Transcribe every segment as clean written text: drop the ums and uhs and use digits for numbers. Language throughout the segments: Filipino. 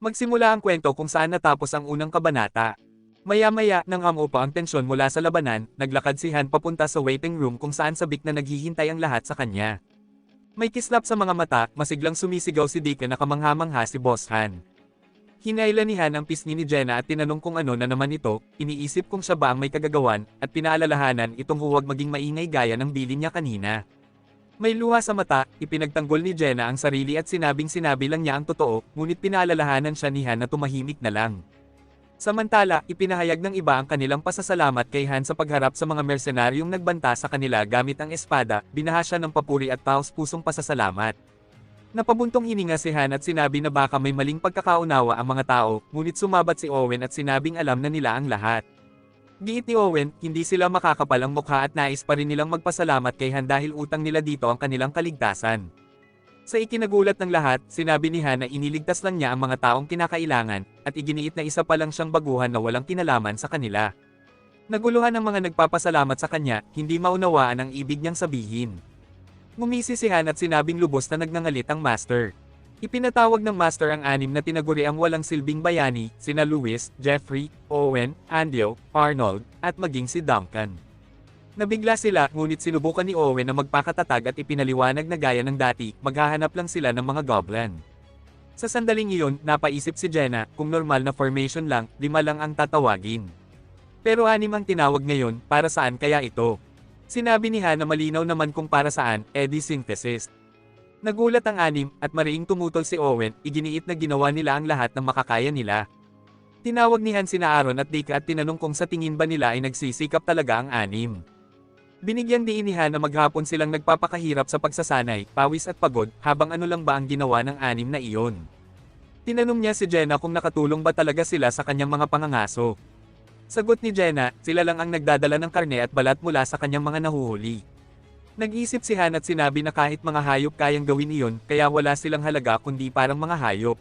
Magsimula ang kwento kung saan natapos ang unang kabanata. Maya-maya, nang pa ang tensyon mula sa labanan, naglakad si Han papunta sa waiting room kung saan sabik na naghihintay ang lahat sa kanya. May kislap sa mga mata, masiglang sumisigaw si Deacon na kamangha-mangha si Boss Han. Hinailan ni Han ang pisngi ni Jenna at tinanong kung ano na naman ito, iniisip kung siya ba ang may kagagawan, at pinaalalahanan itong huwag maging maingay gaya ng bilin niya kanina. May luha sa mata, ipinagtanggol ni Jenna ang sarili at sinabi lang niya ang totoo, ngunit pinaalalahanan siya ni Han na tumahimik na lang. Samantala, ipinahayag ng iba ang kanilang pasasalamat kay Han sa pagharap sa mga mersenaryong nagbanta sa kanila gamit ang espada, binaha siya ng papuri at taos-pusong pasasalamat. Napabuntong hininga si Han at sinabi na baka may maling pagkakaunawa ang mga tao, ngunit sumabat si Owen at sinabing alam na nila ang lahat. Giit ni Owen, hindi sila makakapal ang mukha at nais pa rin nilang magpasalamat kay Han dahil utang nila dito ang kanilang kaligtasan. Sa ikinagulat ng lahat, sinabi ni Han na iniligtas lang niya ang mga taong kinakailangan, at iginiit na isa pa lang siyang baguhan na walang kinalaman sa kanila. Naguluhan ang mga nagpapasalamat sa kanya, hindi maunawaan ang ibig niyang sabihin. Ngumisi si Han at sinabing lubos na nagngangalit ang Master. Ipinatawag ng Master ang anim na tinaguriang walang silbing bayani, sina Louis, Jeffrey, Owen, Andio, Arnold, at maging si Duncan. Nabigla sila, ngunit sinubukan ni Owen na magpakatatag at ipinaliwanag na gaya ng dati, maghahanap lang sila ng mga goblin. Sa sandaling iyon, napaisip si Jenna, kung normal na formation lang, 5 lang ang tatawagin. Pero 6 ang tinawag ngayon, para saan kaya ito? Sinabi ni Han na malinaw naman kung para saan, edi synthesis. Nagulat ang 6, at mariing tumutol si Owen, iginiit na ginawa nila ang lahat ng makakaya nila. Tinawag ni Han sina Aaron at Dika at tinanong kung sa tingin ba nila ay nagsisikap talaga ang 6. Binigyang diin ni Han na maghapon silang nagpapakahirap sa pagsasanay, pawis at pagod, habang ano lang ba ang ginawa ng 6 na iyon. Tinanong niya si Jenna kung nakatulong ba talaga sila sa kanyang mga pangangaso. Sagot ni Jenna, sila lang ang nagdadala ng karne at balat mula sa kanyang mga nahuhuli. Nag-isip si Han at sinabi na kahit mga hayop kayang gawin iyon, kaya wala silang halaga kundi parang mga hayop.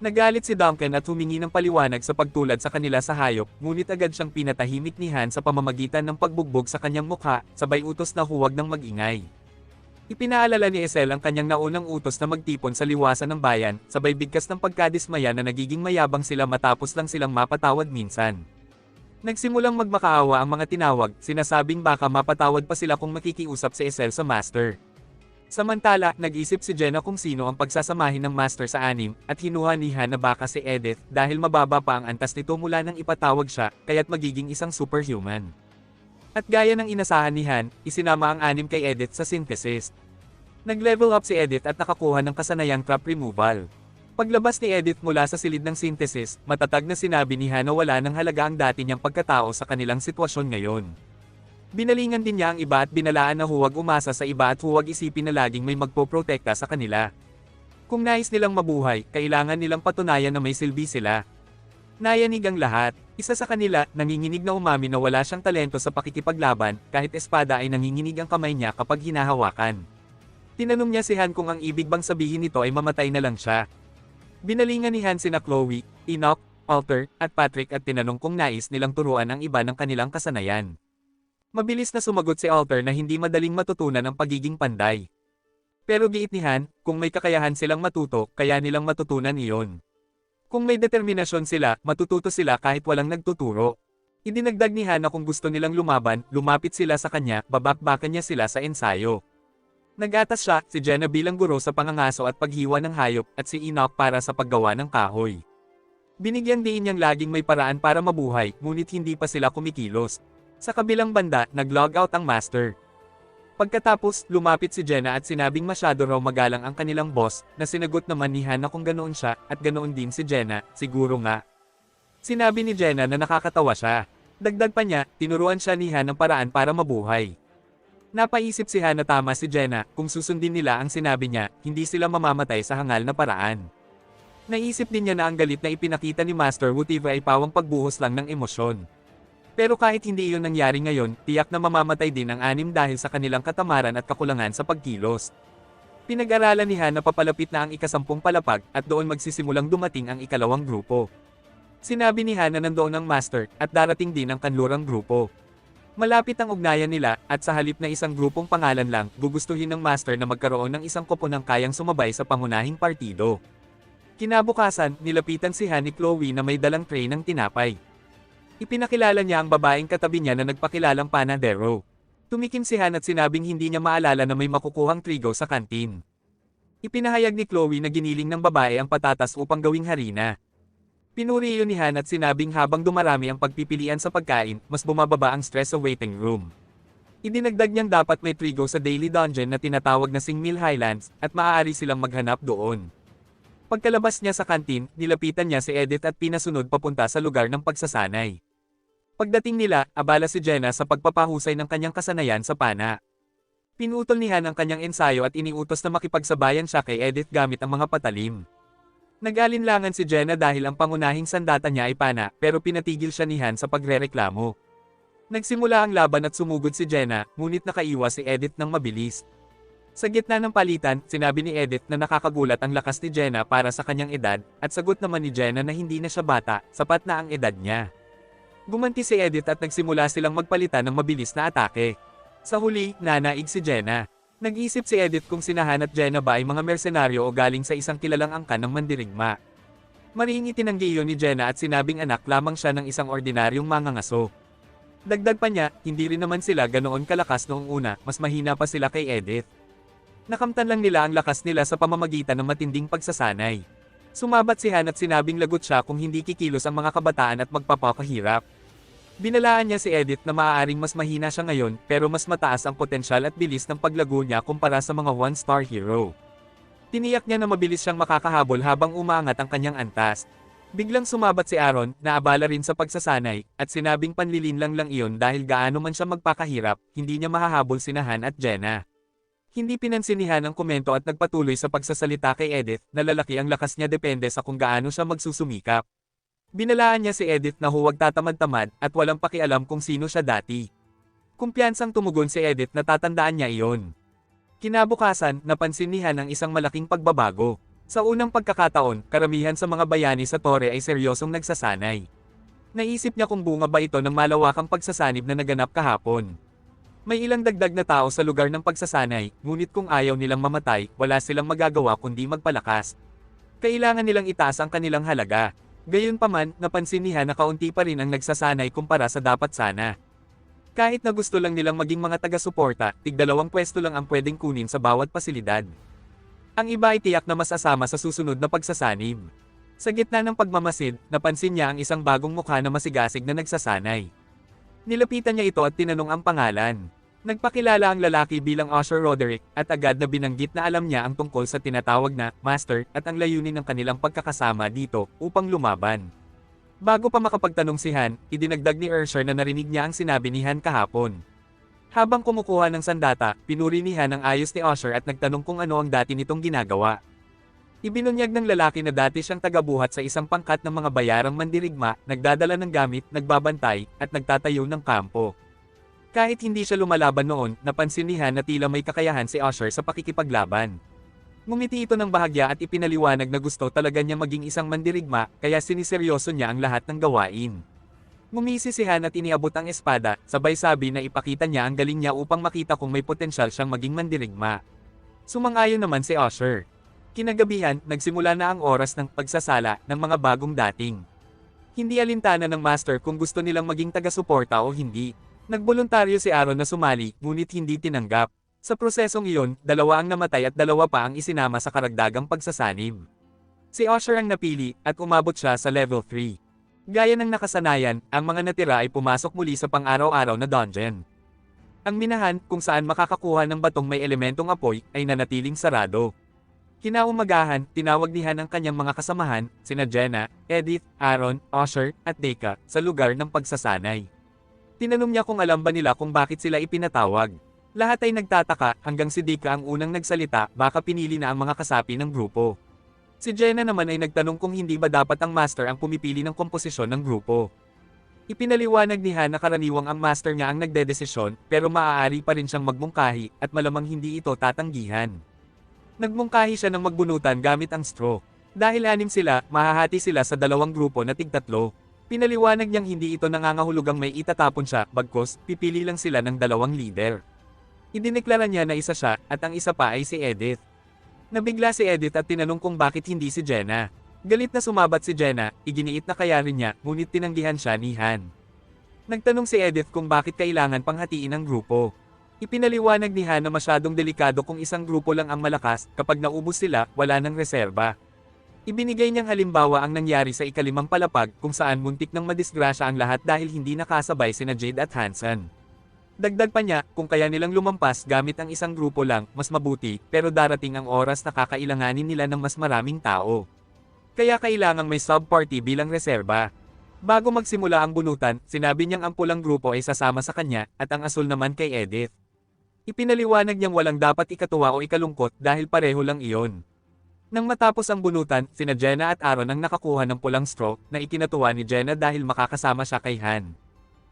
Nagalit si Duncan at humingi ng paliwanag sa pagtulad sa kanila sa hayop, ngunit agad siyang pinatahimik ni Han sa pamamagitan ng pagbugbog sa kanyang mukha, sabay utos na huwag nang magingay. Ipinaalala ni Esel ang kanyang naunang utos na magtipon sa liwasan ng bayan, sabay bigkas ng pagkadismaya na nagiging mayabang sila matapos lang silang mapatawad minsan. Nagsimulang magmakaawa ang mga tinawag, sinasabing baka mapatawad pa sila kung makikiusap si Esel sa Master. Samantala, nag-isip si Jenna kung sino ang pagsasamahin ng Master sa 6, at hinuha ni Han na baka si Edith dahil mababa pa ang antas nito mula nang ipatawag siya, kaya't magiging isang superhuman. At gaya ng inasahan ni Han, isinama ang 6 kay Edith sa synthesis. Nag-level up si Edith at nakakuha ng kasanayang trap removal. Paglabas ni Edith mula sa silid ng synthesis, matatag na sinabi ni Han na wala ng halaga ang dati niyang pagkatao sa kanilang sitwasyon ngayon. Binalingan din niya ang iba at binalaan na huwag umasa sa iba at huwag isipin na laging may magpoprotekta sa kanila. Kung nais nilang mabuhay, kailangan nilang patunayan na may silbi sila. Nayanig ang lahat. Isa sa kanila, nanginginig na umamin na wala siyang talento sa pakikipaglaban, kahit espada ay nanginginig ang kamay niya kapag hinahawakan. Tinanong niya si Han kung ang ibig bang sabihin nito ay mamatay na lang siya. Binalingan ni Han sina Chloe, Enoch, Alter, at Patrick at tinanong kung nais nilang turuan ang iba ng kanilang kasanayan. Mabilis na sumagot si Alter na hindi madaling matutunan ang pagiging panday. Pero giit ni Han, kung may kakayahan silang matuto, kaya nilang matutunan iyon. Kung may determinasyon sila, matututo sila kahit walang nagtuturo. Idinagdag ni Han na kung gusto nilang lumaban, lumapit sila sa kanya, babakbakan niya sila sa ensayo. Nag-atas siya, si Jenna bilang guro sa pangangaso at paghiwa ng hayop, at si Enoch para sa paggawa ng kahoy. Binigyan din niyang laging may paraan para mabuhay, ngunit hindi pa sila kumikilos. Sa kabilang banda, nag-log out ang Master. Pagkatapos, lumapit si Jenna at sinabing masyado raw magalang ang kanilang boss, na sinagot naman ni Han na kung ganoon siya, at ganoon din si Jenna, siguro nga. Sinabi ni Jenna na nakakatawa siya. Dagdag pa niya, tinuruan siya ni Han ng paraan para mabuhay. Napaisip si Han na tama si Jenna, kung susundin nila ang sinabi niya, hindi sila mamamatay sa hangal na paraan. Naisip din niya na ang galit na ipinakita ni Master Whatever ay pawang pagbuhos lang ng emosyon. Pero kahit hindi iyon nangyari ngayon, tiyak na mamamatay din ang 6 dahil sa kanilang katamaran at kakulangan sa pagkilos. Pinag-aralan ni Han na papalapit na ang ika-10 palapag, at doon magsisimulang dumating ang ika-2 grupo. Sinabi ni Han na nandoon ang Master, at darating din ang kanlurang grupo. Malapit ang ugnayan nila, at sa halip na isang grupong pangalan lang, gugustuhin ng Master na magkaroon ng isang koponang kayang sumabay sa pangunahing partido. Kinabukasan, nilapitan si Han ni Chloe na may dalang tray ng tinapay. Ipinakilala niya ang babaeng katabi niya na nagpakilalang panadero. Tumikim si Han at sinabing hindi niya maalala na may makukuhang trigo sa kantin. Ipinahayag ni Chloe na giniling ng babae ang patatas upang gawing harina. Pinuri iyon ni Han at sinabing habang dumarami ang pagpipilian sa pagkain, mas bumababa ang stress sa waiting room. Idinagdag niyang dapat may trigo sa daily dungeon na tinatawag na Singmeal Highlands at maaari silang maghanap doon. Pagkalabas niya sa kantin, nilapitan niya si Edith at pinasunod papunta sa lugar ng pagsasanay. Pagdating nila, abala si Jenna sa pagpapahusay ng kanyang kasanayan sa pana. Pinutol ni Han ang kanyang ensayo at iniutos na makipagsabayan siya kay Edith gamit ang mga patalim. Nag-alinlangan si Jenna dahil ang pangunahing sandata niya ay pana, pero pinatigil siya ni Han sa pagrereklamo. Nagsimula ang laban at sumugod si Jenna, ngunit nakaiwas si Edith ng mabilis. Sa gitna ng palitan, sinabi ni Edith na nakakagulat ang lakas ni Jenna para sa kanyang edad, at sagot naman ni Jenna na hindi na siya bata, sapat na ang edad niya. Gumanti si Edith at nagsimula silang magpalitan ng mabilis na atake. Sa huli, nanaig si Jenna. Nag-isip si Edith kung si Han at Jenna ba ay mga mersenaryo o galing sa isang kilalang angkan ng mandirigma. Maring itinanggi iyon ni Jenna at sinabing anak lamang siya ng isang ordinaryong mangangaso. Dagdag pa niya, hindi rin naman sila ganoon kalakas noong una, mas mahina pa sila kay Edith. Nakamtan lang nila ang lakas nila sa pamamagitan ng matinding pagsasanay. Sumabat si Han at sinabing lagot siya kung hindi kikilos ang mga kabataan at magpapakahirap. Binalaan niya si Edith na maaaring mas mahina siya ngayon pero mas mataas ang potensyal at bilis ng paglago niya kumpara sa mga one-star hero. Tiniyak niya na mabilis siyang makakahabol habang umaangat ang kanyang antas. Biglang sumabat si Aaron, na abala rin sa pagsasanay, at sinabing panlilinlang lang iyon dahil gaano man siya magpakahirap, hindi niya mahahabol sina Han at Jenna. Hindi pinansin ni Han ang komento at nagpatuloy sa pagsasalita kay Edith na lalaki ang lakas niya depende sa kung gaano siya magsusumikap. Binalaan niya si Edith na huwag tatamad-tamad at walang pakialam kung sino siya dati. Kumpiyansang tumugon si Edith na tatandaan niya iyon. Kinabukasan, napansin ni Han ang isang malaking pagbabago. Sa unang pagkakataon, karamihan sa mga bayani sa tore ay seryosong nagsasanay. Naisip niya kung bunga ba ito ng malawakang pagsasanib na naganap kahapon. May ilang dagdag na tao sa lugar ng pagsasanay, ngunit kung ayaw nilang mamatay, wala silang magagawa kundi magpalakas. Kailangan nilang itaas ang kanilang halaga. Gayunpaman, napansin ni Han na kaunti pa rin ang nagsasanay kumpara sa dapat sana. Kahit na gusto lang nilang maging mga taga-suporta, tig-2 pwesto lang ang pwedeng kunin sa bawat pasilidad. Ang iba ay tiyak na masasama sa susunod na pagsasanib. Sa gitna ng pagmamasid, napansin niya ang isang bagong mukha na masigasig na nagsasanay. Nilapitan niya ito at tinanong ang pangalan. Nagpakilala ang lalaki bilang Usher Roderick, at agad na binanggit na alam niya ang tungkol sa tinatawag na Master at ang layunin ng kanilang pagkakasama dito upang lumaban. Bago pa makapagtanong si Han, idinagdag ni Usher na narinig niya ang sinabi ni Han kahapon. Habang kumukuha ng sandata, pinuri ni Han ang ayos ni Usher at nagtanong kung ano ang dati nitong ginagawa. Ibinunyag ng lalaki na dati siyang tagabuhat sa isang pangkat ng mga bayarang mandirigma, nagdadala ng gamit, nagbabantay, at nagtatayo ng kampo. Kahit hindi siya lumalaban noon, napansin ni Han na tila may kakayahan si Usher sa pakikipaglaban. Ngumiti ito ng bahagya at ipinaliwanag na gusto talaga niya maging isang mandirigma, kaya siniseryoso niya ang lahat ng gawain. Ngumisi si Han at iniabot ang espada, sabay sabi na ipakita niya ang galing niya upang makita kung may potensyal siyang maging mandirigma. Sumang-ayon naman si Usher. Kinagabihan, nagsimula na ang oras ng pagsasala ng mga bagong dating. Hindi alintana ng Master kung gusto nilang maging taga-suporta o hindi. Nagboluntaryo si Aaron na sumali, ngunit hindi tinanggap. Sa prosesong iyon, 2 ang namatay at 2 pa ang isinama sa karagdagang pagsasanib. Si Usher ang napili, at umabot siya sa level 3. Gaya ng nakasanayan, ang mga natira ay pumasok muli sa pang-araw-araw na dungeon. Ang minahan, kung saan makakakuha ng batong may elementong apoy, ay nanatiling sarado. Kinaumagahan, tinawag ni Han ang kanyang mga kasamahan, sina Jenna, Edith, Aaron, Usher, at Deka, sa lugar ng pagsasanay. Tinanong niya kung alam ba nila kung bakit sila ipinatawag. Lahat ay nagtataka, hanggang si Deka ang unang nagsalita, baka pinili na ang mga kasapi ng grupo. Si Jenna naman ay nagtanong kung hindi ba dapat ang Master ang pumipili ng komposisyon ng grupo. Ipinaliwanag ni Han na karaniwang ang Master niya ang nagdedesisyon, pero maaari pa rin siyang magmungkahi, at malamang hindi ito tatanggihan. Nagmungkahi siya ng magbunutan gamit ang straw. Dahil 6 sila, mahahati sila sa 2 grupo na tig-3. Pinaliwanag niyang hindi ito nangangahulugang may itatapon siya, bagkus, pipili lang sila ng 2 leader. Idineklara niya na isa siya, at ang isa pa ay si Edith. Nabigla si Edith at tinanong kung bakit hindi si Jenna. Galit na sumabat si Jenna, iginiit na kaya rin niya, ngunit tinanggihan siya ni Han. Nagtanong si Edith kung bakit kailangan panghatiin ang grupo. Ipinaliwanag ni Han na masyadong delikado kung isang grupo lang ang malakas, kapag naubos sila, wala nang reserba. Ibinigay niyang halimbawa ang nangyari sa ikalimang palapag kung saan muntik nang madisgrasya ang lahat dahil hindi nakasabay sina Jade at Hansen. Dagdag pa niya, kung kaya nilang lumampas gamit ang isang grupo lang, mas mabuti, pero darating ang oras na kakailanganin nila ng mas maraming tao. Kaya kailangang may sub-party bilang reserba. Bago magsimula ang bunutan, sinabi niyang ang pulang grupo ay sasama sa kanya, at ang asul naman kay Edith. Ipinaliwanag niyang walang dapat ikatuwa o ikalungkot dahil pareho lang iyon. Nang matapos ang bunutan, sina Jenna at Aaron ang nakakuha ng pulang straw, na ikinatuwa ni Jenna dahil makakasama siya kay Han.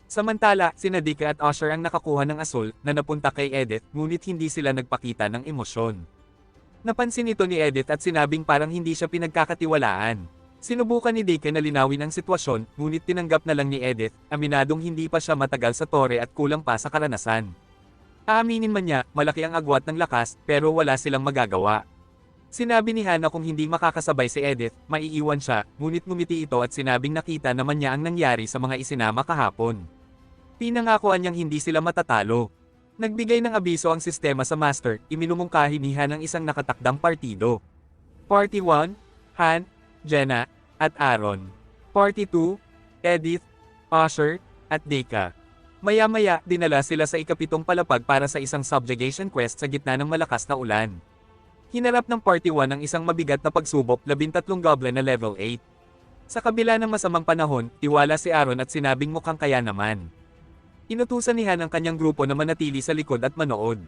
Samantala, sina Dika at Usher ang nakakuha ng asul, na napunta kay Edith, ngunit hindi sila nagpakita ng emosyon. Napansin ito ni Edith at sinabing parang hindi siya pinagkakatiwalaan. Sinubukan ni Dika na linawin ang sitwasyon, ngunit tinanggap na lang ni Edith, aminadong hindi pa siya matagal sa tore at kulang pa sa karanasan. Aaminin man niya, malaki ang agwat ng lakas, pero wala silang magagawa. Sinabi ni Han na kung hindi makakasabay si Edith, maiiwan siya, ngunit ngumiti ito at sinabing nakita naman niya ang nangyari sa mga isinama kahapon. Pinangakuan niyang hindi sila matatalo. Nagbigay ng abiso ang sistema sa Master, iminumungkahi ni Han ang isang nakatakdang partido. Party 1, Han, Jenna, at Aaron. Party 2, Edith, Usher, at Dika. Maya-maya, dinala sila sa ikapitong palapag para sa isang subjugation quest sa gitna ng malakas na ulan. Hinarap ng Party 1 ang isang mabigat na pagsubok, 13 goblin na level 8. Sa kabila ng masamang panahon, tiwala si Aaron at sinabing mukhang kaya naman. Inutusan ni Han ang kanyang grupo na manatili sa likod at manood.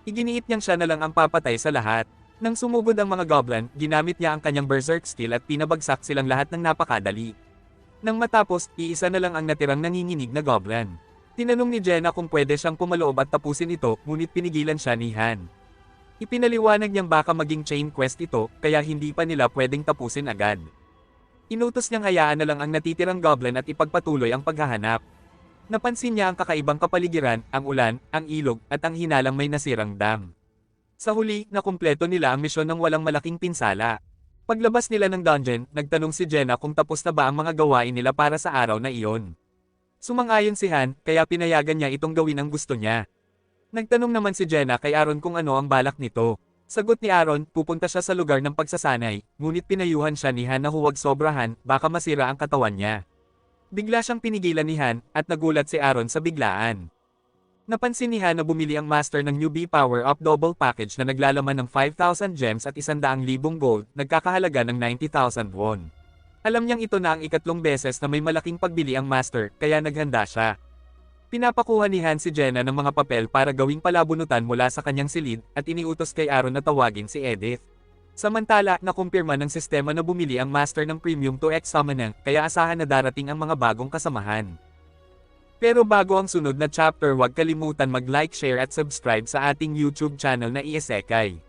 Iginiit niyang siya na lang ang papatay sa lahat. Nang sumugod ang mga goblin, ginamit niya ang kanyang berserk skill at pinabagsak silang lahat ng napakadali. Nang matapos, iisa na lang ang natirang nanginginig na goblin. Tinanong ni Jenna kung pwede siyang pumaloob at tapusin ito, ngunit pinigilan siya ni Han. Ipinaliwanag niyang baka maging chain quest ito, kaya hindi pa nila pwedeng tapusin agad. Inutos niyang hayaan na lang ang natitirang goblin at ipagpatuloy ang paghahanap. Napansin niya ang kakaibang kapaligiran, ang ulan, ang ilog, at ang hinalang may nasirang dam. Sa huli, nakumpleto nila ang misyon ng walang malaking pinsala. Paglabas nila ng dungeon, nagtanong si Jenna kung tapos na ba ang mga gawain nila para sa araw na iyon. Sumang-ayon si Han, kaya pinayagan niya itong gawin ang gusto niya. Nagtanong naman si Jenna kay Aaron kung ano ang balak nito. Sagot ni Aaron, pupunta siya sa lugar ng pagsasanay, ngunit pinayuhan siya ni Han na huwag sobrahan, baka masira ang katawan niya. Bigla siyang pinigilan ni Han, at nagulat si Aaron sa biglaan. Napansin ni Han na bumili ang master ng newbie power-up double package na naglalaman ng 5,000 gems at 100,000 gold, nagkakahalaga ng 90,000 won. Alam niyang ito na ang ikatlong beses na may malaking pagbili ang master, kaya naghanda siya. Pinapakuha ni Han si Jenna ng mga papel para gawing palabunutan mula sa kanyang silid, at iniutos kay Aaron na tawagin si Edith. Samantala, nakumpirma ng sistema na bumili ang master ng premium 2x summoner, kaya asahan na darating ang mga bagong kasamahan. Pero bago ang sunod na chapter, huwag kalimutan mag-like, share at subscribe sa ating YouTube channel na Isekai.